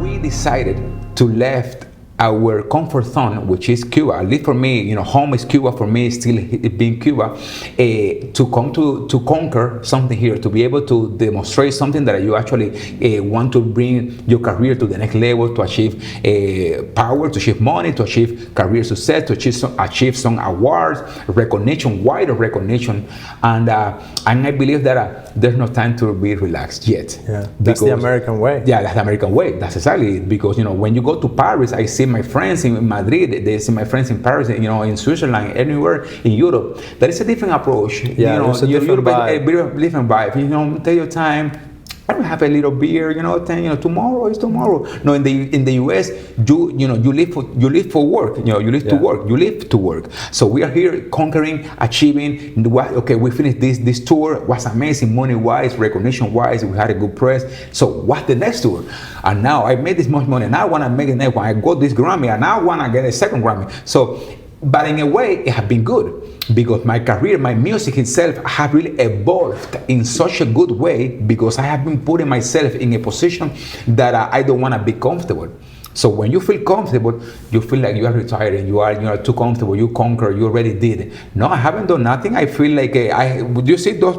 we decided to left our comfort zone, which is Cuba. At least for me, home is Cuba. For me, still it being Cuba, to come to conquer something here, to be able to demonstrate something that you actually want to bring your career to the next level, to achieve power, to achieve money, to achieve career success, to achieve some awards, recognition, wider recognition, and I believe that there's no time to be relaxed yet. Yeah, that's the American way. Yeah, that's the American way. That's exactly it. Because when you go to Paris, I see my friends in Madrid, they see my friends in Paris, in Switzerland, anywhere in Europe. That is a different approach. Yeah, it's a different vibe. A different vibe. Take your time. I don't have a little beer, tomorrow is tomorrow. No, in the US, you live for work. You live to work. You live to work. So we are here conquering, achieving. Okay, we finished this tour. It was amazing, money-wise, recognition-wise. We had a good press. So what's the next tour? And now I made this much money. Now I want to make the next one. I got this Grammy, and now I want to get a second Grammy. So, but in a way, it has been good. Because my career, my music itself have really evolved in such a good way, because I have been putting myself in a position that I don't want to be comfortable. So when you feel comfortable, you feel like you are retired and you are too comfortable, you conquer, you already did. No, I haven't done nothing. I feel like would you see those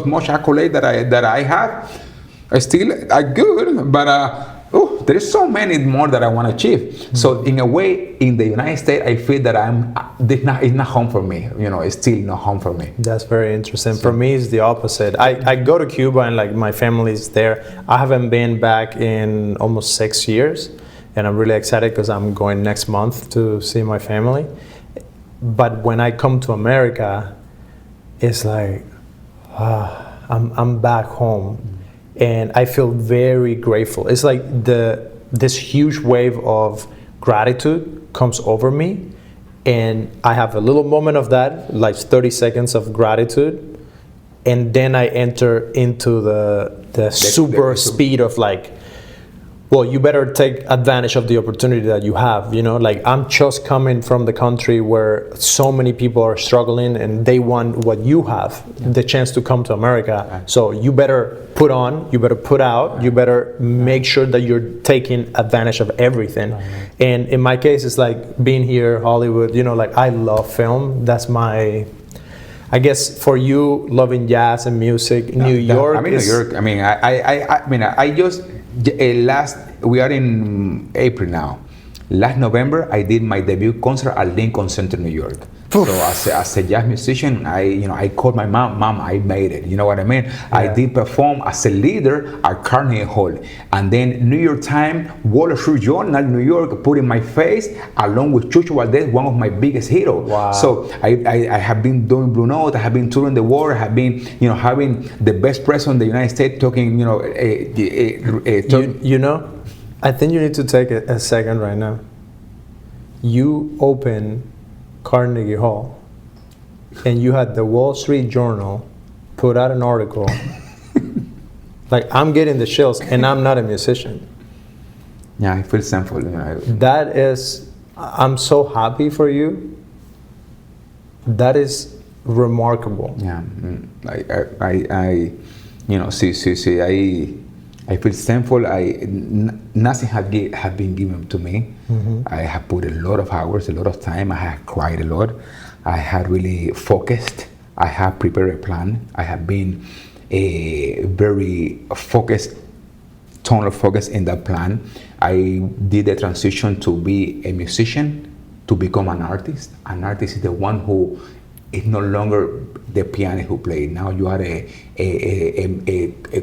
much accolades that I have? I still are good, but there is so many more that I want to achieve. Mm-hmm. So in a way, in the United States, I feel that it's not home for me. It's still not home for me. That's very interesting. So, for me, it's the opposite. I go to Cuba and my family is there. I haven't been back in almost 6 years, and I'm really excited because I'm going next month to see my family. But when I come to America, it's like I'm back home. And I feel very grateful. It's like this huge wave of gratitude comes over me, and I have a little moment of that, like 30 seconds of gratitude, and then I enter into the super speed of well, you better take advantage of the opportunity that you have. I'm just coming from the country where so many people are struggling and they want what you have, the chance to come to America. So you better put on, you better put out, you better make sure that you're taking advantage of everything. And in my case, it's like being here, Hollywood, I love film. That's my, I guess for you, loving jazz and music, New York. New York. I just, we are in April now. Last November, I did my debut concert at Lincoln Center, New York. So as a jazz musician, I called my mom, I made it. You know what I mean? Yeah. I did perform as a leader at Carnegie Hall. And then New York Times, Wall Street Journal, New York, put in my face, along with Chucho Valdez, one of my biggest heroes. Wow. So I have been doing Blue Note, I have been touring the world, I have been, having the best press in the United States, talking, I think you need to take a second right now. You open Carnegie Hall, and you had the Wall Street Journal put out an article. I'm getting the chills, and I'm not a musician. Yeah, I feel thankful. That is, I'm so happy for you. That is remarkable. Yeah, I feel thankful. Nothing had been given to me. Mm-hmm. I have put a lot of hours, a lot of time. I have cried a lot. I had really focused. I have prepared a plan. I have been a very focused, tunnel focus in that plan. I did the transition to be a musician, to become an artist. An artist is the one who is no longer the pianist who played. Now you are a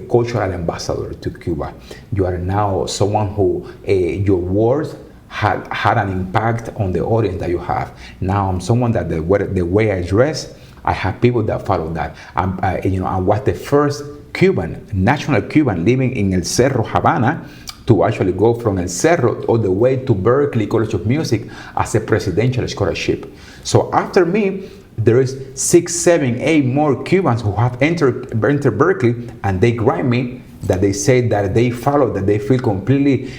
cultural ambassador to Cuba. You are now someone who your words had an impact on the audience that you have. Now I'm someone that the way I dress, I have people that follow that. I was the first Cuban, national Cuban, living in El Cerro, Havana, to actually go from El Cerro all the way to Berkeley College of Music as a presidential scholarship. So after me, there is 6, 7, 8 more Cubans who have entered Berkeley, and they grant me that they say that they follow, that they feel completely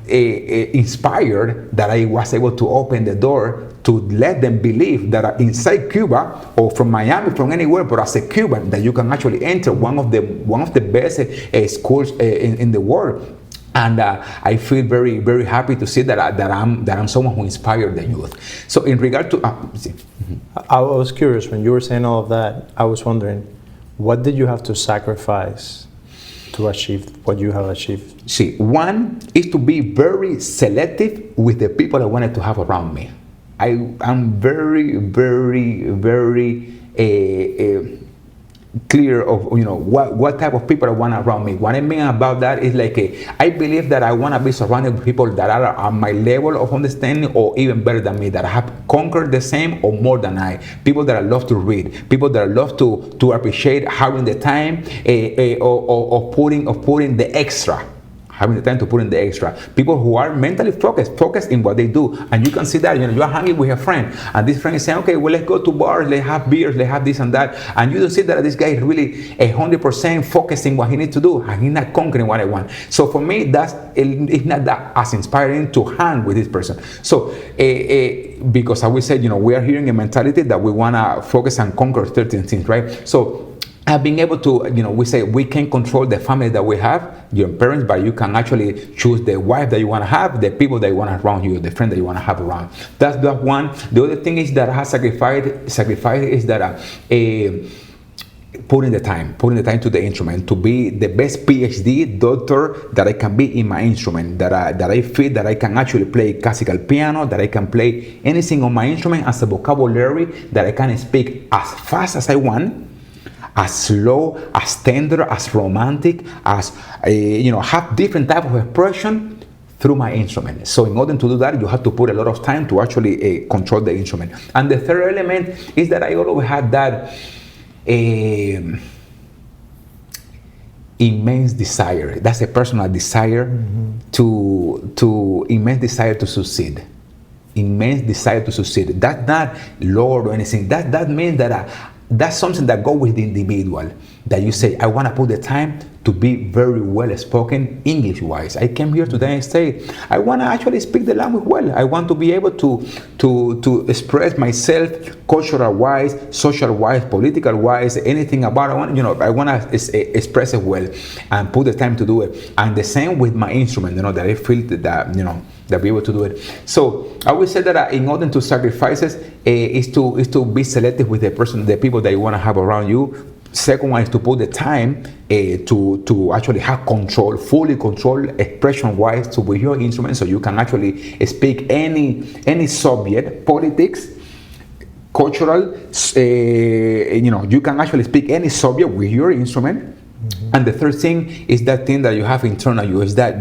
inspired, that I was able to open the door to let them believe that inside Cuba, or from Miami, from anywhere, but as a Cuban, that you can actually enter one of the best schools in the world. And I feel very, very happy to see that I'm someone who inspired the youth. So in regard to, I was curious when you were saying all of that. I was wondering, what did you have to sacrifice to achieve what you have achieved? See, one is to be very selective with the people I wanted to have around me. I'm very, very, very clear of what type of people I want around me. What I mean about that is like I believe that I want to be surrounded with people that are on my level of understanding or even better than me, that have conquered the same or more than I. People that I love to read, people that I love to appreciate having the time of putting the extra. Having the time to put in the extra. People who are mentally focused in what they do. And you can see that, you're hanging with a friend, and this friend is saying, okay, well, let's go to bars, let's have beers, let's have this and that. And you don't see that this guy is really 100% focused in what he needs to do, and he's not conquering what I want. So for me, it's not that as inspiring to hang with this person. So, because I will say, we are hearing a mentality that we want to focus and conquer certain things, right? So, I've been able to, we say we can control the family that we have, your parents, but you can actually choose the wife that you want to have, the people that you want to have around you, the friend that you want to have around. That's the one. The other thing is that I have sacrificed is that putting the time to the instrument, to be the best PhD doctor that I can be in my instrument, that I feel that I can actually play classical piano, that I can play anything on my instrument as a vocabulary, that I can speak as fast as I want, as slow, as tender, as romantic, as have different type of expression through my instrument. So in order to do that, you have to put a lot of time to actually control the instrument. And the third element is that I always had that immense desire. That's a personal desire, to immense desire to succeed. Immense desire to succeed. That's not Lord or anything. That means that that's something that goes with the individual, that you say, I want to put the time to be very well spoken English-wise. I came here today and say, I want to actually speak the language well. I want to be able to express myself cultural-wise, social-wise, political-wise, anything about it. I want to express it well and put the time to do it. And the same with my instrument, that I feel that be able to do it. So I would say that in order to sacrifices is to be selective with the people that you want to have around you. Second one is to put the time to actually have control, fully control, expression-wise, to with your instrument, so you can actually speak any subject, politics, cultural. You can actually speak any subject with your instrument. And the third thing is that thing that you have internal you, is that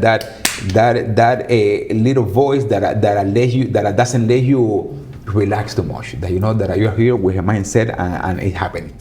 little voice that doesn't let you relax too much. That that you're here with a mindset and it happening.